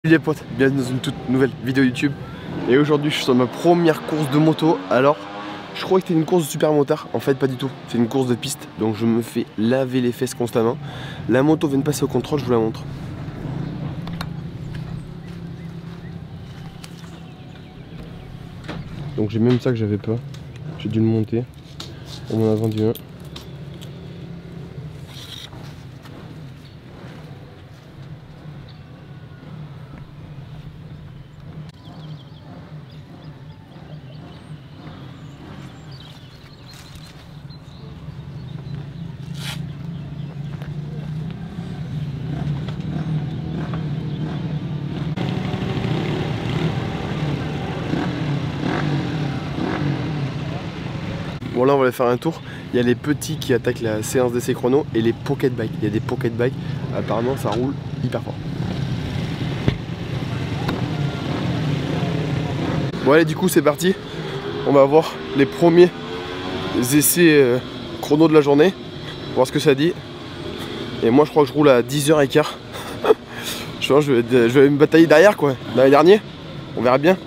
Salut les potes, bienvenue dans une toute nouvelle vidéo YouTube. Et aujourd'hui je suis sur ma première course de moto. Alors je crois que c'était une course de super motard. En fait pas du tout, c'est une course de piste. Donc je me fais laver les fesses constamment. La moto vient de passer au contrôle, je vous la montre. Donc j'ai même ça que j'avais pas. J'ai dû le monter. On m'en a vendu un. Bon là on va aller faire un tour. Il y a les petits qui attaquent la séance d'essai chrono et les pocket bikes. Il y a des pocket bikes, apparemment ça roule hyper fort. Bon allez, du coup c'est parti. On va voir les premiers essais chrono de la journée. Voir ce que ça dit. Et moi je crois que je roule à 10h15. Je vais me batailler derrière quoi, dans les derniers. On verra bien.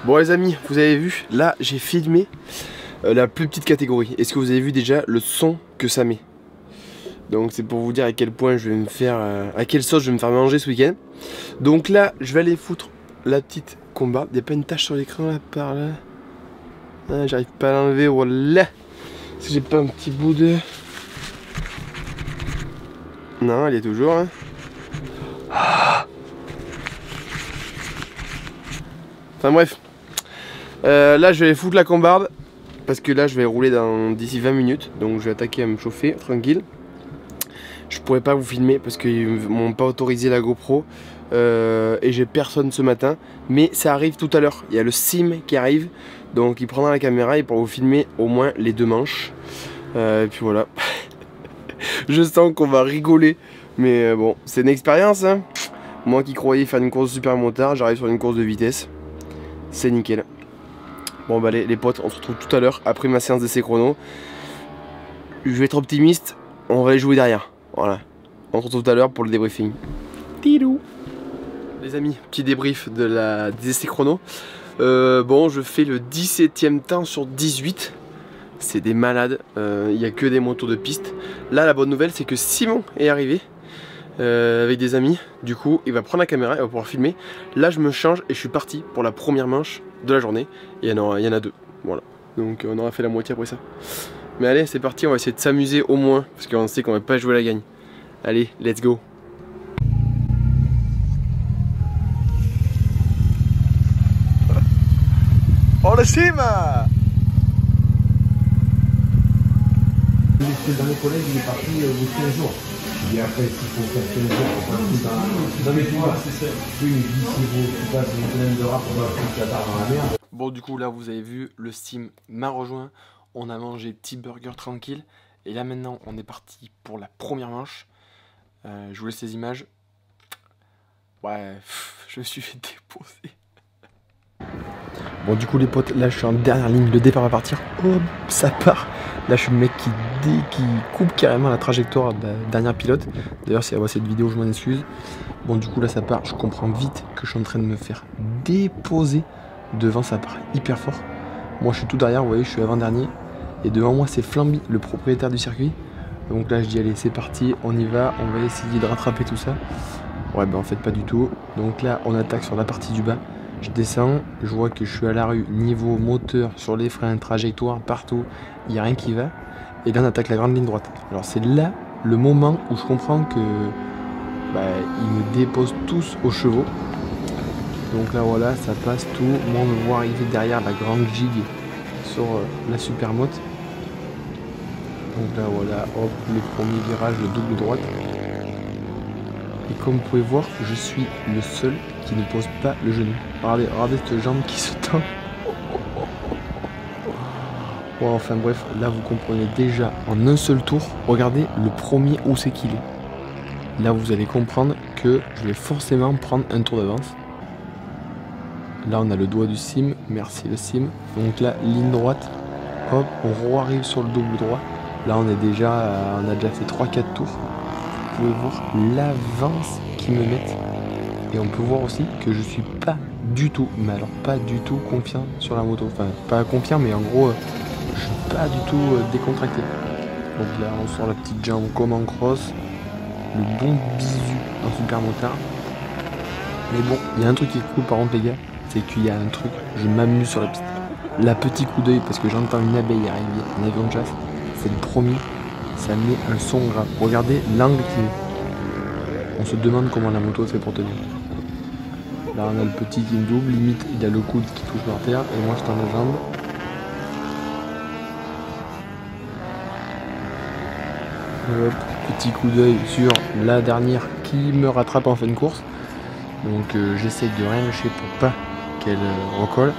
Bon les amis, vous avez vu, là j'ai filmé la plus petite catégorie. Est-ce que vous avez vu déjà le son que ça met? Donc c'est pour vous dire à quel point je vais me faire, à quelle sauce je vais me faire manger ce week-end. Donc là, je vais aller foutre la petite combat. Il n'y a pas une tache sur l'écran là, par là. Ah, j'arrive pas à l'enlever, voilà. Si j'ai pas un petit bout de... Non, elle est toujours. Hein. Ah. Enfin bref. Là je vais foutre la combarde parce que là je vais rouler d'ici 20 minutes, donc je vais attaquer à me chauffer tranquille. Je pourrais pas vous filmer parce qu'ils m'ont pas autorisé la GoPro et j'ai personne ce matin, mais ça arrive tout à l'heure. Il y a le sim qui arrive, donc il prendra la caméra et pourra vous filmer au moins les deux manches et puis voilà. Je sens qu'on va rigoler, mais bon, c'est une expérience hein. Moi qui croyais faire une course super motard, j'arrive sur une course de vitesse. C'est nickel. Bon bah les potes, on se retrouve tout à l'heure après ma séance d'essai chrono. Je vais être optimiste, on va aller jouer derrière. Voilà. On se retrouve tout à l'heure pour le débriefing. Tidou. Les amis, petit débrief des essais chrono. Bon, je fais le 17e temps sur 18. C'est des malades, il n'y a que des motos de piste. Là la bonne nouvelle c'est que Simon est arrivé. Avec des amis, du coup il va prendre la caméra et va pouvoir filmer. Là je me change et je suis parti pour la première manche de la journée. Et il y en a deux, voilà. Donc on aura fait la moitié après ça. Mais allez c'est parti, on va essayer de s'amuser au moins, parce qu'on sait qu'on va pas jouer la gagne. Allez, let's go. Oh la cima. Dans les collèges, il est parti bosser un jour. Et après, s'il faut faire 15 jours, faut pas foutre dans les toits. C'est ça. Oui, mais si tu passes une semaine de rap, on va foutre la barre dans la merde. Bon, du coup, là, vous avez vu, le Steam m'a rejoint. On a mangé petit burger tranquille. Et là, maintenant, on est parti pour la première manche. Je vous laisse les images. Ouais, je me suis fait déposer. Bon, du coup, les potes, là, je suis en dernière ligne. Le départ va partir. Hop, ça part. Là, je suis le mec qui coupe carrément la trajectoire de la dernière pilote. D'ailleurs, si elle voit cette vidéo, je m'en excuse. Bon, du coup, là, ça part. Je comprends vite que je suis en train de me faire déposer. Devant, ça part hyper fort. Moi, je suis tout derrière. Vous voyez, je suis avant-dernier. Et devant moi, c'est Flamby, le propriétaire du circuit. Donc là, je dis, allez, c'est parti. On y va. On va essayer de rattraper tout ça. Ouais, ben en fait, pas du tout. Donc là, on attaque sur la partie du bas. Je descends, je vois que je suis à la rue, niveau moteur, sur les freins, trajectoire, partout, il n'y a rien qui va. Et là on attaque la grande ligne droite. Alors c'est là le moment où je comprends que ils me déposent tous aux chevaux. Donc là voilà, ça passe tout. Moi on me voit arriver derrière la grande gigue sur la supermote. Donc là voilà, hop, le premier virage, le double droite. Et comme vous pouvez voir, je suis le seul qui ne pose pas le genou. Regardez cette jambe qui se tend. Bon, enfin bref, là vous comprenez déjà en un seul tour. Regardez le premier où c'est qu'il est. Là vous allez comprendre que je vais forcément prendre un tour d'avance. Là on a le doigt du sim, merci le sim. Donc là, ligne droite, hop, on arrive sur le double droit. Là on a déjà fait 3-4 tours. Vous pouvez voir l'avance qu'ils me mettent. Et on peut voir aussi que je suis pas du tout, mais alors pas du tout confiant sur la moto. Enfin, pas confiant, mais en gros, je suis pas du tout décontracté. Donc là, on sort la petite jambe comme en cross. Le bon bisu en super motard. Mais bon, il y a un truc qui est cool par contre, les gars. C'est qu'il y a un truc, je m'amuse sur la piste. Là, petit coup d'œil, parce que j'entends une abeille arriver, un avion de chasse. C'est le premier. Ça met un son grave. Regardez l'angle qu'il met. On se demande comment la moto fait pour tenir. Là on a le petit qui me double, limite il a le coude qui touche par terre et moi je tends la jambe. Hop, petit coup d'œil sur la dernière qui me rattrape en fin de course. Donc j'essaie de rien lâcher pour pas qu'elle recolle.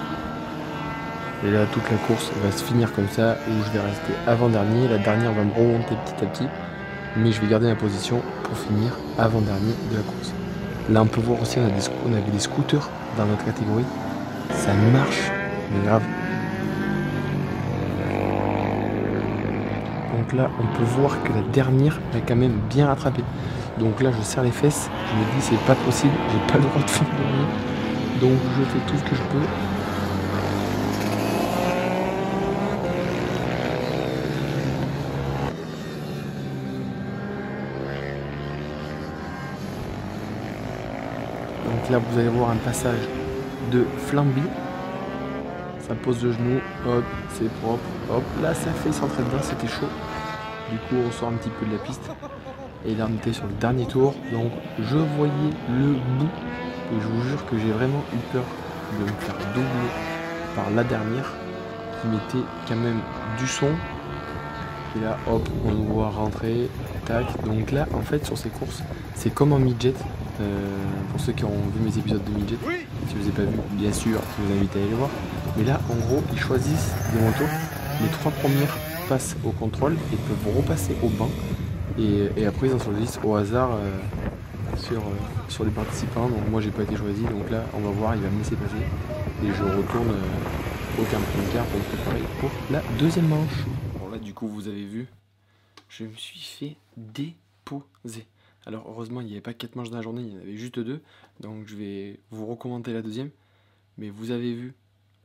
Et là toute la course va se finir comme ça, où je vais rester avant-dernier. La dernière va me remonter petit à petit, mais je vais garder ma position pour finir avant-dernier de la course. Là on peut voir aussi on avait des scooters dans notre catégorie. Ça marche, mais grave. Donc là on peut voir que la dernière a quand même bien rattrapé. Donc là je serre les fesses, je me dis c'est pas possible, j'ai pas le droit de faire de rien. Donc je fais tout ce que je peux. Donc là vous allez voir un passage de Flamby. Ça pose le genou, hop, c'est propre, hop, là ça fait centrer dedans, c'était chaud. Du coup on sort un petit peu de la piste. Et là on était sur le dernier tour, donc je voyais le bout. Et je vous jure que j'ai vraiment eu peur de me faire doubler par la dernière, qui mettait quand même du son. Et là hop, on nous voit rentrer, tac. Donc là en fait sur ces courses, c'est comme en midget. Pour ceux qui ont vu mes épisodes de midget, si vous n'avez pas vu, bien sûr, je vous invite à aller les voir. Mais là en gros, ils choisissent des motos, les 3 premières passent au contrôle et peuvent repasser au banc. Et après ils en choisissent au hasard sur les participants. Donc moi j'ai pas été choisi, donc là on va voir, il va me laisser passer. Et je retourne au camping-car pour me préparer pour la deuxième manche. Bon là du coup vous avez vu, je me suis fait déposer. Alors heureusement il n'y avait pas 4 manches dans la journée, il y en avait juste 2. Donc je vais vous recommenter la deuxième. Mais vous avez vu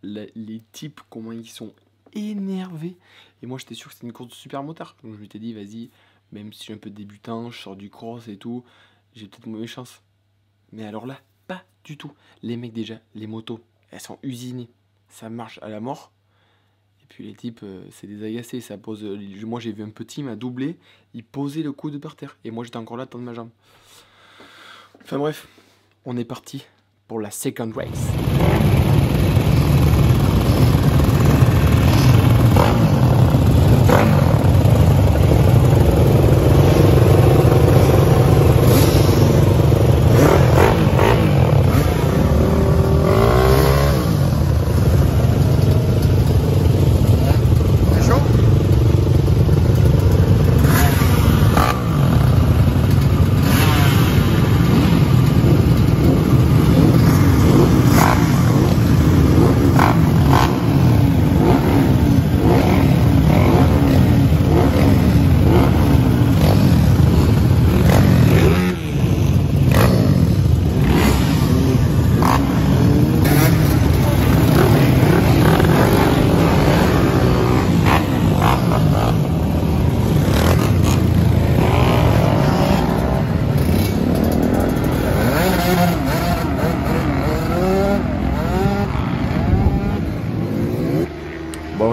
les types, comment ils sont énervés. Et moi j'étais sûr que c'était une course de super motard. Donc je m'étais dit vas-y, même si je suis un peu débutant, je sors du cross et tout, j'ai peut-être mauvaise chance. Mais alors là, pas du tout. Les mecs déjà, les motos, elles sont usinées. Ça marche à la mort. Et puis les types, c'est des agacés. Ça pose. Moi j'ai vu un petit m'a doublé, il posait le coude par terre. Et moi j'étais encore là à tendre ma jambe. Enfin bref, on est parti pour la second race.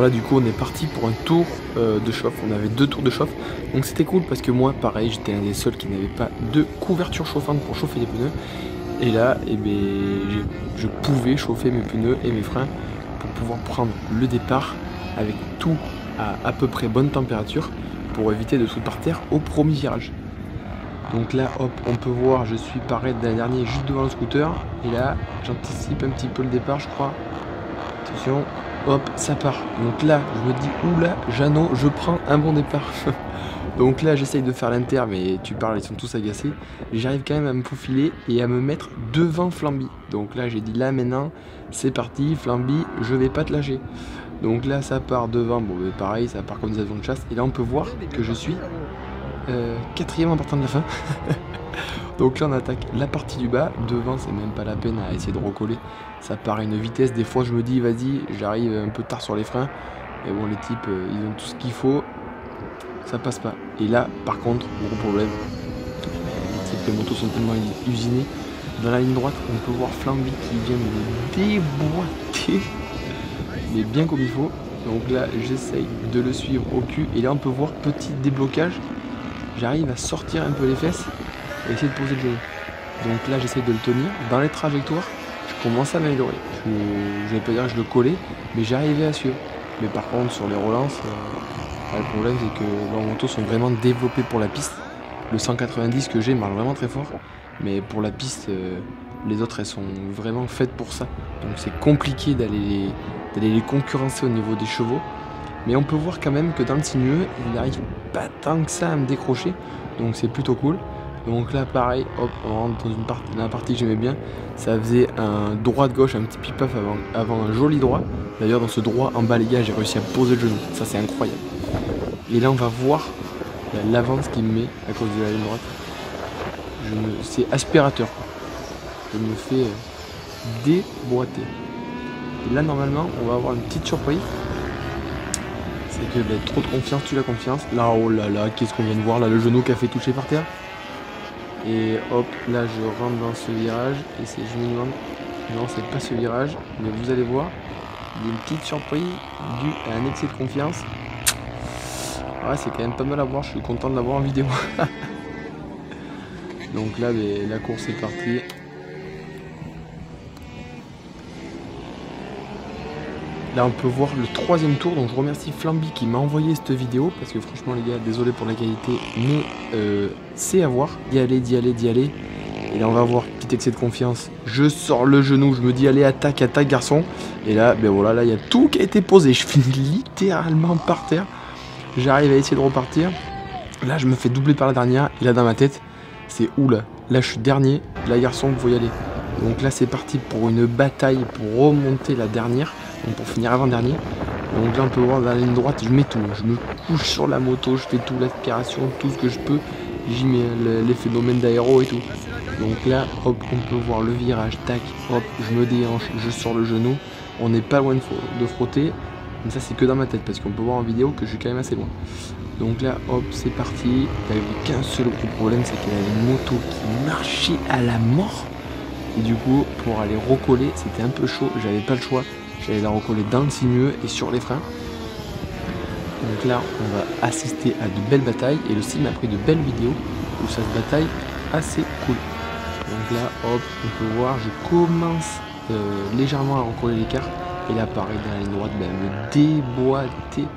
là du coup on est parti pour un tour de chauffe, on avait 2 tours de chauffe, donc c'était cool parce que moi pareil j'étais un des seuls qui n'avait pas de couverture chauffante pour chauffer les pneus, et là eh ben, je pouvais chauffer mes pneus et mes freins pour pouvoir prendre le départ avec tout à peu près bonne température pour éviter de sauter par terre au premier virage. Donc là hop, on peut voir, je suis pareil d'un dernier juste devant le scooter, et là j'anticipe un petit peu le départ je crois. Attention, hop, ça part. Donc là, je me dis, oula, Jeannot, je prends un bon départ. Donc là, j'essaye de faire l'inter, mais tu parles, ils sont tous agacés. J'arrive quand même à me faufiler et à me mettre devant Flamby. Donc là, j'ai dit, là maintenant, c'est parti, Flamby, je vais pas te lâcher. Donc là, ça part devant, bon, mais pareil, ça part comme des avions de chasse. Et là, on peut voir que je suis 4e en partant de la fin. Donc là on attaque la partie du bas, devant c'est même pas la peine à essayer de recoller, ça part à une vitesse, des fois je me dis vas-y j'arrive un peu tard sur les freins, et bon les types ils ont tout ce qu'il faut, ça passe pas. Et là par contre, gros problème, c'est que les motos sont tellement usinées, dans la ligne droite on peut voir Flamby qui vient de déboîter, mais bien comme il faut. Donc là j'essaye de le suivre au cul, et là on peut voir petit déblocage, j'arrive à sortir un peu les fesses et essayer de poser le genou. Donc là j'essaie de le tenir. Dans les trajectoires, je commence à m'améliorer. Je vais pas dire que je le collais, mais j'arrivais à suivre. Mais par contre sur les relances, le problème c'est que leurs motos sont vraiment développées pour la piste. Le 190 que j'ai marche vraiment très fort, mais pour la piste, les autres elles sont vraiment faites pour ça. Donc c'est compliqué d'aller les concurrencer au niveau des chevaux. Mais on peut voir quand même que dans le sinueux, il n'arrive pas tant que ça à me décrocher. Donc c'est plutôt cool. Donc là pareil, hop, on rentre dans la partie que j'aimais bien. Ça faisait un droit-gauche, un petit pipaf avant un joli droit. D'ailleurs dans ce droit en bas les gars, j'ai réussi à poser le genou. Ça c'est incroyable. Et là on va voir l'avance qu'il me met à cause de la ligne droite. C'est aspirateur. Je me fais déboîter. Et là normalement on va avoir une petite surprise. C'est que trop de confiance, tu la confiance. Là oh là là, qu'est-ce qu'on vient de voir là, le genou qui a fait toucher par terre. Et hop, là je rentre dans ce virage, et je me demande, non c'est pas ce virage, mais vous allez voir, il y a une petite surprise due à un excès de confiance. Ouais, c'est quand même pas mal à voir, je suis content de l'avoir en vidéo. Donc là, la course est partie. Là on peut voir le 3e tour, donc je remercie Flamby qui m'a envoyé cette vidéo, parce que franchement les gars, désolé pour la qualité, mais c'est à voir, d'y aller. Et là on va voir, petit excès de confiance, je sors le genou, je me dis allez attaque garçon, et là ben voilà, là il y a tout qui a été posé, je finis littéralement par terre, j'arrive à essayer de repartir, là je me fais doubler par la dernière, et là dans ma tête, c'est oula, là je suis dernier, là garçon vous y aller. Donc là c'est parti pour une bataille pour remonter la dernière, donc pour finir avant-dernier. Donc là on peut voir dans la ligne droite, je mets tout, je me couche sur la moto, je fais tout, l'aspiration, tout ce que je peux, j'y mets les phénomènes d'aéro et tout. Donc là hop, on peut voir le virage, tac, hop, je me déhanche, je sors le genou, on n'est pas loin de frotter, mais ça c'est que dans ma tête parce qu'on peut voir en vidéo que je suis quand même assez loin. Donc là hop, c'est parti, il n'y avait qu'un seul gros problème, c'est qu'il y avait une moto qui marchait à la mort. Et du coup, pour aller recoller, c'était un peu chaud, j'avais pas le choix. J'allais la recoller dans le sinueux et sur les freins. Donc là, on va assister à de belles batailles. Et le sim m'a pris de belles vidéos où ça se bataille assez cool. Donc là, hop, on peut voir, je commence légèrement à recoller l'écart. Et là, pareil, dans la ligne droite, elle me déboîtait.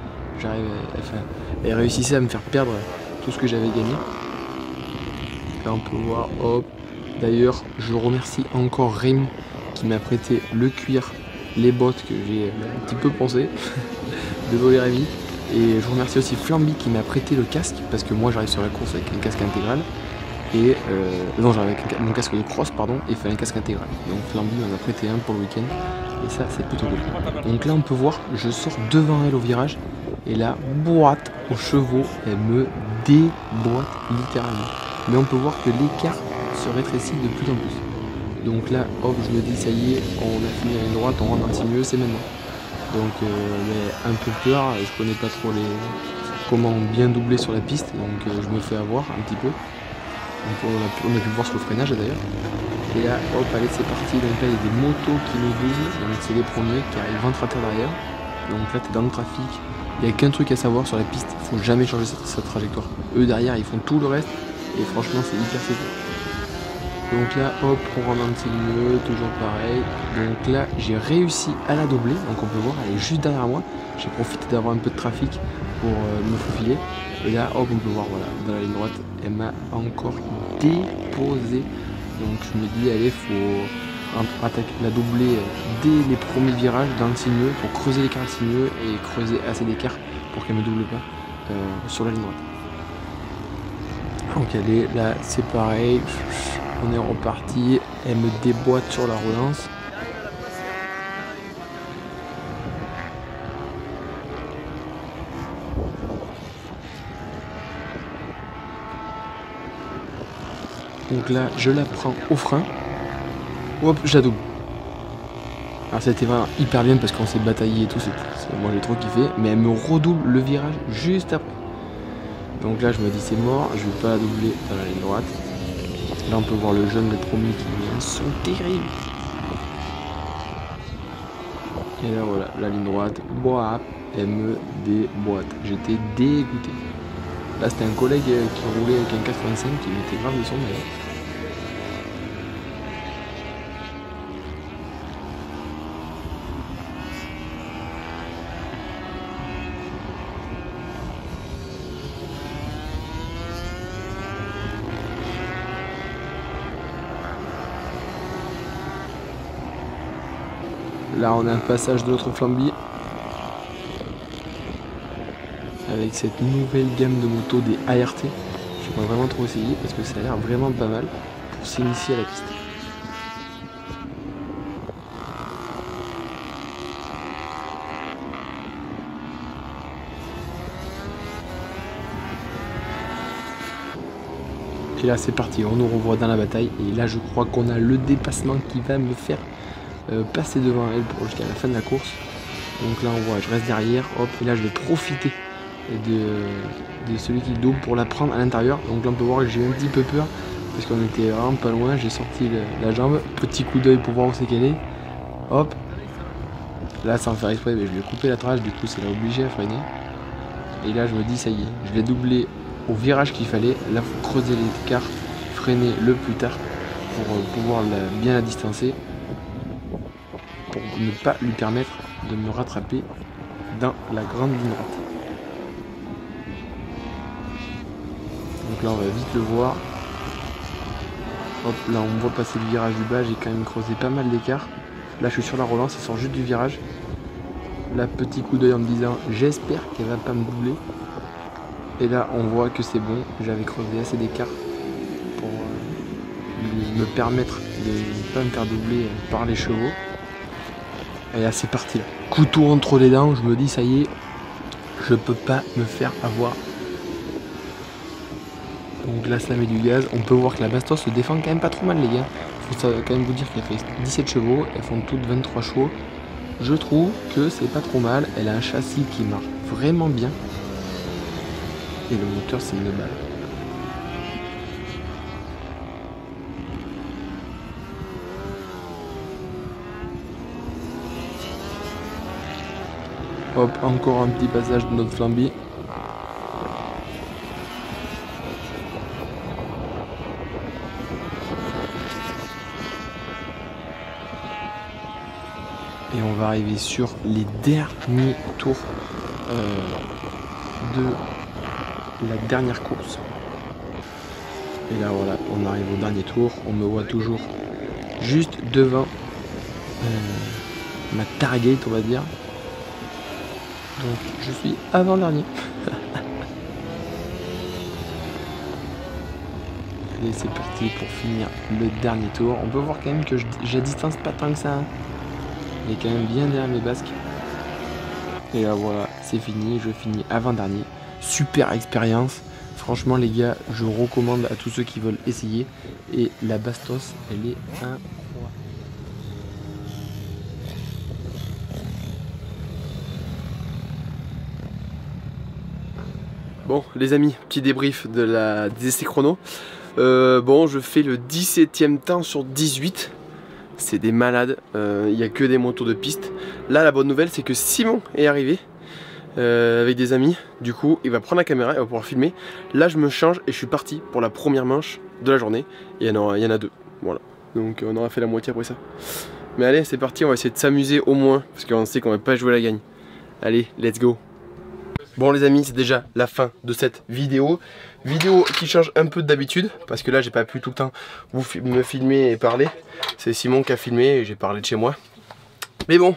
J'arrive, elle réussissait à me faire perdre tout ce que j'avais gagné. Là, on peut voir, hop. D'ailleurs, je remercie encore Rémi qui m'a prêté le cuir, les bottes que j'ai un petit peu pensé. Désolé Rémi. Et je remercie aussi Flamby qui m'a prêté le casque, parce que moi j'arrive sur la course avec un casque intégral. Et non, j'arrive avec mon casque de cross, pardon, et il fallait un casque intégral. Donc Flamby m'en a prêté un pour le week-end. Et ça, c'est plutôt cool. Donc là, on peut voir, je sors devant elle au virage. Et là, boîte aux chevaux, elle me déboîte littéralement. Mais on peut voir que l'écart se rétrécit de plus en plus. Donc là, hop, je me dis, ça y est, on a fini à une droite, on rentre dans le sinueux, c'est maintenant. Donc, mais un peu peur, je connais pas trop comment bien doubler sur la piste, donc je me fais avoir un petit peu. Donc, on a pu voir sur le freinage d'ailleurs. Et là, hop, allez, c'est parti. Donc là, il y a des motos qui nous doublent, donc c'est les premiers qui arrivent ventre à terre derrière. Donc là, tu es dans le trafic. Il n'y a qu'un truc à savoir sur la piste, il faut jamais changer sa trajectoire. Eux derrière, ils font tout le reste et franchement, c'est hyper sécure. Donc là, hop, on rentre un petit lieu, toujours pareil. Donc là, j'ai réussi à la doubler. Donc on peut voir, elle est juste derrière moi. J'ai profité d'avoir un peu de trafic pour me faufiler. Et là, hop, on peut voir, voilà, dans la ligne droite, elle m'a encore déposé. Donc je me dis, allez, faut attaquer la doubler dès les premiers virages dans le sinueux pour creuser l'écart sinueux et creuser assez d'écart pour qu'elle me double pas sur la ligne droite. Donc elle est là, c'est pareil. On est reparti, elle me déboîte sur la relance. Donc là, je la prends au frein. Hop, je la double. Alors ça a été vraiment hyper bien parce qu'on s'est bataillé et tout, moi j'ai trop kiffé. Mais elle me redouble le virage juste après. Donc là, je me dis c'est mort, je vais pas la doubler dans la ligne droite. Là on peut voir le jeune, le premier qui vient, sont terribles. Et là voilà, la ligne droite, boah, elle me déboîte. J'étais dégoûté. Là c'était un collègue qui roulait avec un 85 qui mettait grave le son d'ailleurs. Là on a un passage de notre flamby avec cette nouvelle gamme de motos des ART. J'aimerais vraiment trop essayer parce que ça a l'air vraiment pas mal pour s'initier à la piste. Et là c'est parti, on nous revoit dans la bataille et là je crois qu'on a le dépassement qui va me faire passer devant elle pour jusqu'à la fin de la course. Donc là on voit, je reste derrière, hop, et là je vais profiter de celui qui double pour la prendre à l'intérieur. Donc là on peut voir que j'ai eu un petit peu peur parce qu'on était vraiment pas loin, j'ai sorti la jambe, petit coup d'œil pour voir où c'est qu'elle est. Hop, là sans faire exprès, mais je lui ai coupé la trace, du coup c'est là obligé à freiner. Et là je me dis ça y est, je l'ai doublé au virage qu'il fallait. Là faut creuser l'écart, freiner le plus tard pour pouvoir bien la distancer, pour ne pas lui permettre de me rattraper dans la grande ligne droite. Donc là on va vite le voir. Hop, là on voit passer le virage du bas, j'ai quand même creusé pas mal d'écart. Là je suis sur la relance, elle sort juste du virage. Là petit coup d'œil en me disant j'espère qu'elle va pas me doubler. Et là on voit que c'est bon, j'avais creusé assez d'écart pour me permettre de ne pas me faire doubler par les chevaux. Et là c'est parti là. Couteau entre les dents, je me dis ça y est, je peux pas me faire avoir. Donc là ça met du gaz, on peut voir que la Bastos se défend quand même pas trop mal les gars. Faut quand même vous dire qu'elle fait 17 chevaux, elles font toutes 23 chevaux. Je trouve que c'est pas trop mal, elle a un châssis qui marche vraiment bien. Et le moteur c'est une balle. Hop, encore un petit passage de notre flamby. Et on va arriver sur les derniers tours de la dernière course. Et là voilà, on arrive au dernier tour. On me voit toujours juste devant ma target, on va dire. Donc je suis avant-dernier. Allez, c'est parti pour finir le dernier tour. On peut voir quand même que j'ai distance pas tant que ça. Hein. Il est quand même bien derrière mes basques. Et là voilà, c'est fini, je finis avant-dernier. Super expérience. Franchement les gars, je recommande à tous ceux qui veulent essayer. Et la Bastos, elle est incroyable. Bon les amis, petit débrief des essais chrono. Bon, je fais le 17e temps sur 18. c'est des malades, il n'y a que des motos de piste. Là la bonne nouvelle c'est que Simon est arrivé avec des amis, du coup il va prendre la caméra, il va pouvoir filmer. Là je me change et je suis parti pour la première manche de la journée, et il y en a 2, voilà. Donc on aura fait la moitié après ça. Mais allez c'est parti, on va essayer de s'amuser au moins, parce qu'on sait qu'on va pas jouer la gagne. Allez, let's go. Bon les amis, c'est déjà la fin de cette vidéo. Vidéo qui change un peu d'habitude, parce que là j'ai pas pu tout le temps me filmer et parler. C'est Simon qui a filmé et j'ai parlé de chez moi. Mais bon,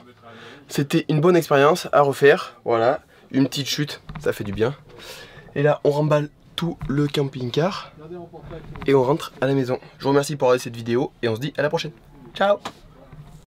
c'était une bonne expérience à refaire. Voilà, une petite chute, ça fait du bien. Et là on remballe tout le camping-car et on rentre à la maison. Je vous remercie pour regarder cette vidéo et on se dit à la prochaine. Ciao.